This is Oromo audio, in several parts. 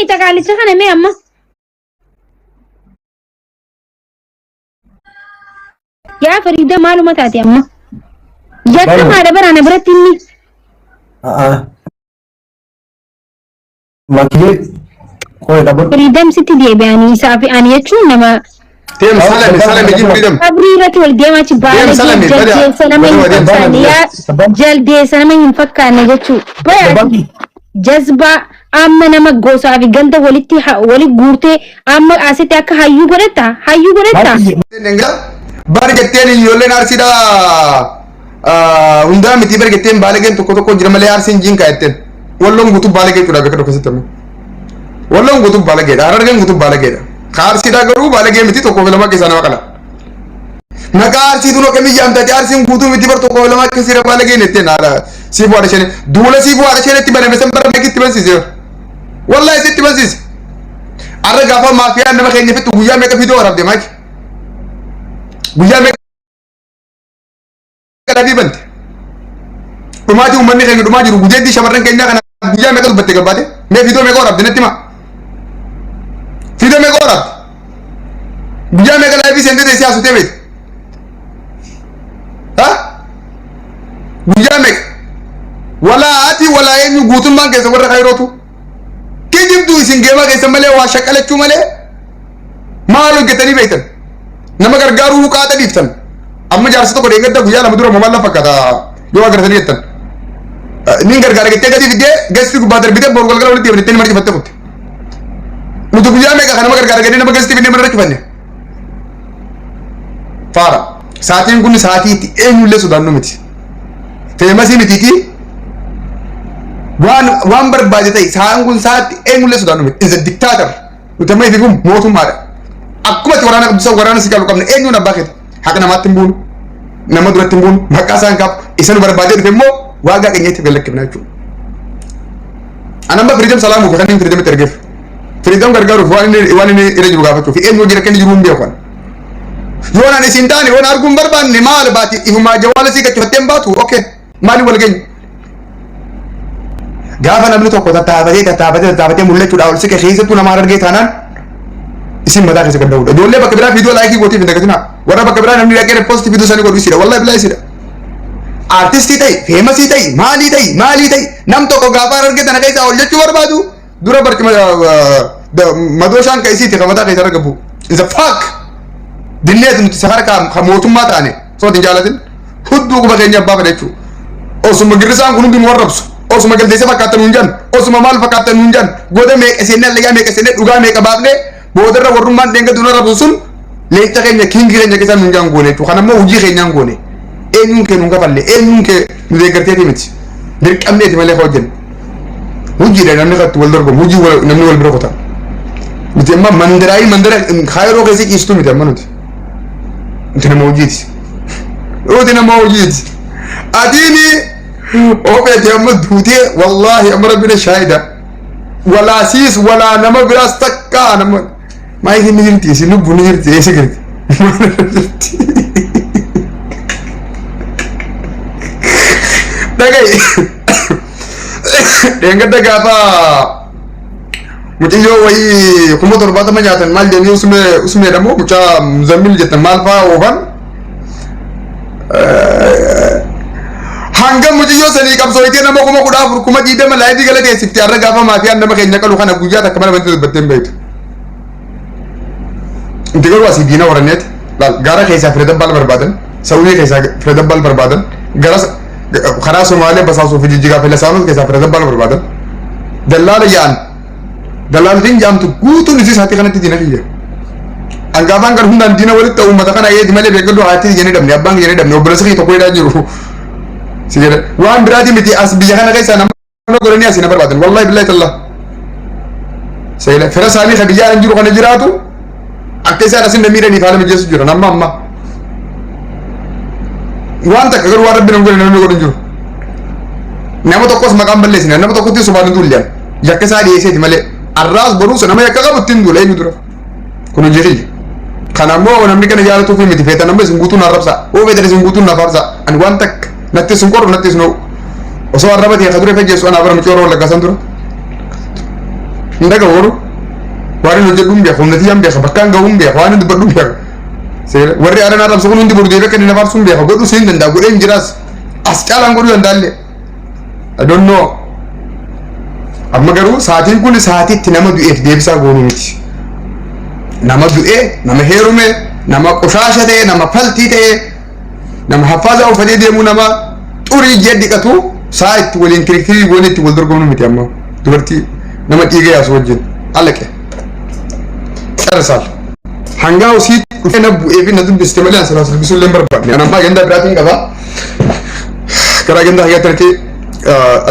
تقالي سخنا مي أما يا فريدة معلومات هاتي أما جت ما دبر أنا برتني وكيل كوي دبر فريدة مسيتي دي بياني سافي أنا يشون نما تيم سلام يجي فريدم أبريرة والديما تبالي جل سلامي ينفكانيا جل دي سلامي ينفكاني جتشو جذبة أما نما غوسا في جلده ولتي ولي غورتي أما أسيتي أكا هايو غرتا نعم بارجتين يولين أرسيدا unda miti bergetem balegen toko jirmale arsin jin kaetten wallon gutu balege tura bekado kasitam wallon gutu balege arargen gutu balege kharsida garu balege miti toko velama kesana wakala nakar si duno kemi jamta arsin gutu miti ber toko velama kesira balege nette nala sifu arshene dula sifu arshene tibane mesam bar meki tibansis wallahi sitti bansis arga fa mafia nama khayne fitu guya meka video rabde mak guya meka kadi bant umati ummanni kay duma jiru gujedi shamarran kenya kana guya me kal batte gabade me video me gorab dinetima video me gorab guya me kal abi sende de siasu tebe ha guya me wala ati wala yenu gutun man ke sabar khairotu kejib du singema ke samale wa shakalachu male malu getani beitan nama gargaru ka ta diftan amma jarsa ko denga da guya la mudura mamalla fakata yo agar saniyatan nin gargara ke tegadi dige gesti ku badar bide borgol gala ulti ten marki fatte kut mudu guya me ka khana gargara ke ne gesti bine marki fanne fara saatin kun saati ti enulle sudanno miti famous miti ti wan barbade tay saan kun saati enulle sudanno miti is a dictator utamay figum motum mara akkuma ti warana bisa warana sikalu kamne enu na baket hakana matimbun nama dura timbun makasan kap isan barbade femo waga kenyeti belek binachu anamba freedom salamu ko tanin freedom tergef freedom gargaru wani ire juga facho fi enu gira ken jurum be kon yona ne sintani wona argum barban ni mal bati ihuma jawala sika chotem batu okay mali wal gen gafa namni to ko tabade mulle tu dawul sika khizatu na marar ge tanan isim mada ke sekadau dolle bakabira video like goti binda katina wara bakabira namni yake post video sani ko bisira wallahi billahi sira artist tay famous tay mali tay nam to ko gafa arge tana kaisa oljechu barbadu dura barki madoshan kaisi te kamata kaisa ragabu is a fuck dinnet nti sahar ka khamotum matane so din jalatin huddu ko bagenya baba dechu osuma girsan kunu din warabsu osuma gel dese fakata nunjan osuma mal fakata nunjan gode me esene lega me esene duga me ka babne bodara warumman denga dunara busun leita kenya kingi kenya kesa nunjan gone to kana mo uji kenya gone enun ke nunga balle enun ke de garte timiti dir kamne timale hojen uji de namne ka tuwal dorgo uji wala namne wal bro kota mitemma mandara khairo ke sik istu mitemma nut intena mawjid odina mawjid adini obe de amduti wallahi amr rabbina shahida wala sis wala nama birastakka nama mai hinirti sinu bunirti esigir dagay denga daga fa mutiyo wai kuma torbata manyatan mal de usme damo mucha muzammil jetan mal fa ovan hanga mutiyo sani kam so ite namo kuma kuda fur kuma jide malai digala de sikti arra gafa mafi anda make nyakalu kana guja ta kamar bantu batten bayt intigal wasi dina waranet lal gara kaisa freedom bal barbadan sawi kaisa freedom bal barbadan gara khara somale basasu fi jiga pele samu kaisa freedom bal barbadan dalal din jam tu gutu nisi sati kana tidina fiye anggapan gar hundan dina wali ta ummata kana ye dimale be gado hati jene damne abang jene damne obrosi to koida jiru sigere wan bradi miti asbiya kana kaisa nam no gorani asina barbadan wallahi billahi tallah sayla fera sami khabiya anjiru kana jiratu akesa rasin da mire ni fala mi jesu jura namma amma wanta kagar wa rabbina ngol nanu godon juru namo to kos magam balle sina namo to ko tisu banu dulyan yakesa di ese dimale arras borus nama yakaga butin dulay mi dura kono jeri kana mo namni kana yalla to fi mi feta nambe sungutu na rabsa o be dere sungutu na farsa an wanta natti sunkor natti sno o so arabati khadure fe jesu ana abram choro la gasandura ndaga woru wari no jedum be ko ngati yambe ko bakanga umbe ko wani dubadum be se warri arana ram sokon ndi burde be kan na far sumbe ko godu sin nda goden jiras asqala ngodu ndalle I don't know amma garu saatiin kun saatiitti nama du'eef deebisaa goonuu miti nama du'e nama heerume nama qoshaasha ta'e nama faltii ta'e nama haffaaza uffatee deemu nama xurii jedhiqatu saa itti waliin kirkirii goone itti wal dorgomnu miti amma dubartii nama dhiiga yaasu wajjin alaqe qarsaal hangaa usii dhufee na bu'ee fi na dubbiste malee an sirraa sirbisuu illee barbaadne an ammaa ganda biraatiin qaba karaa ganda hayyaatti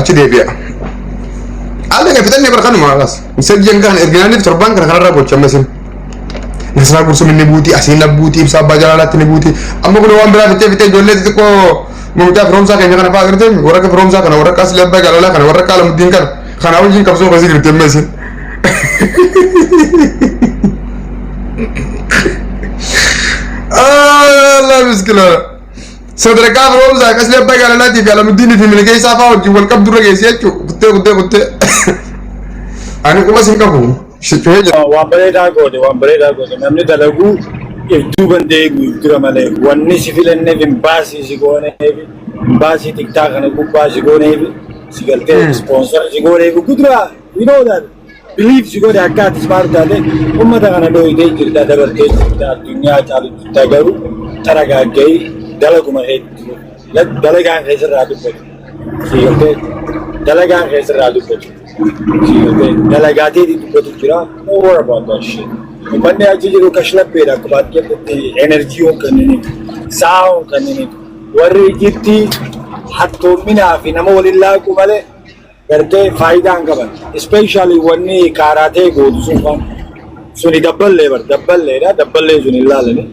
achi deebi'a alaqe fixannee barkanuma alas misal kan erginaaniif torban kana kanarraa gocha ammasin nasraa gursum inni buutii asiin na buutii ibsaa abbaa jalaalaatti ni buutii amma kun waan biraa fixee ijoollee xixiqqoo mucaa firoomsaa keenya kana fa'aa gartee warra firoomsaa kana warra qaas lebbaa jaalalaa kana warra qaalamuddin kana wajjin qabsoo qasii girtee ammasin Allah miskila sadarkaa firoomsaa qaas lebbaa jaalalaatti fi qaalamuddin fi milgee isaa fa'aa wajjin wal qabdurra geessee jechuudha kuttee ani kuma sin qabu waan bareedaa godhe namni dalaguu iddoo bandee guddaa malee wanni si filanneef hin baasii si gooneef hin baasii tiktaa kana gubbaa si gooneef si galtee sponsor si gooneef guddaa you know that believe si godhe akka ati smart taate ummata kana dhoyitee jirta dabartee jirta addunyaa caalutti garuu taragaaggayi dalaguma hedduu dalagaan keessarraa dubbatu si galtee dalagaan keessarraa dubbatu dalagaatee dubbatu jira no worry about that shit manne achi jiru kashlappeedha akkuma ati enerjii kanneen saa'oo kanneen warri jirti hattoominaa fi nama waliin laaqu malee gartee faayidaa hin qaban especially wanni kaaraatee gootu suni dabballee sun hin laalani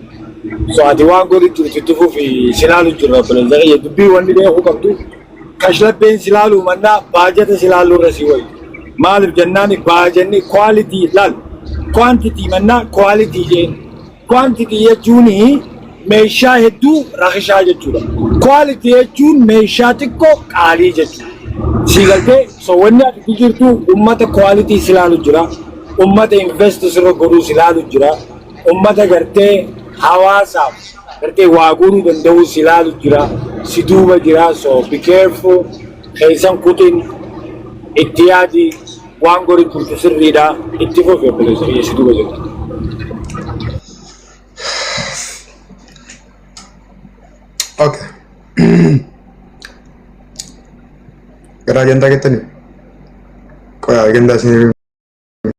so ati waan godhitti itti fufi silaalu jirra bilee dubbii wanni beekuu qabdu kashlappeen silaalu mannaa baajata silaalu irra si wayi maaliif jennaani baajanni quality laal quantity mannaa quality jeen quantity jechuun meeshaa hedduu rakishaa jechuudha quality jechuun meeshaa xiqqoo qaalii jechuudha si galtee so wanni ati jirtu ummata quality silaalu jira ummata invest sirra godhuu silaalu jira ummata gartee hawaasaaf gartee waa godhuu danda'u silaalu jira si duuba jira so be careful keessan kutin itti yaadi waan godhi turte sirriidha itti fufee bilee si duuba jira. Okay. Gara agenda kettani. Koya agenda sini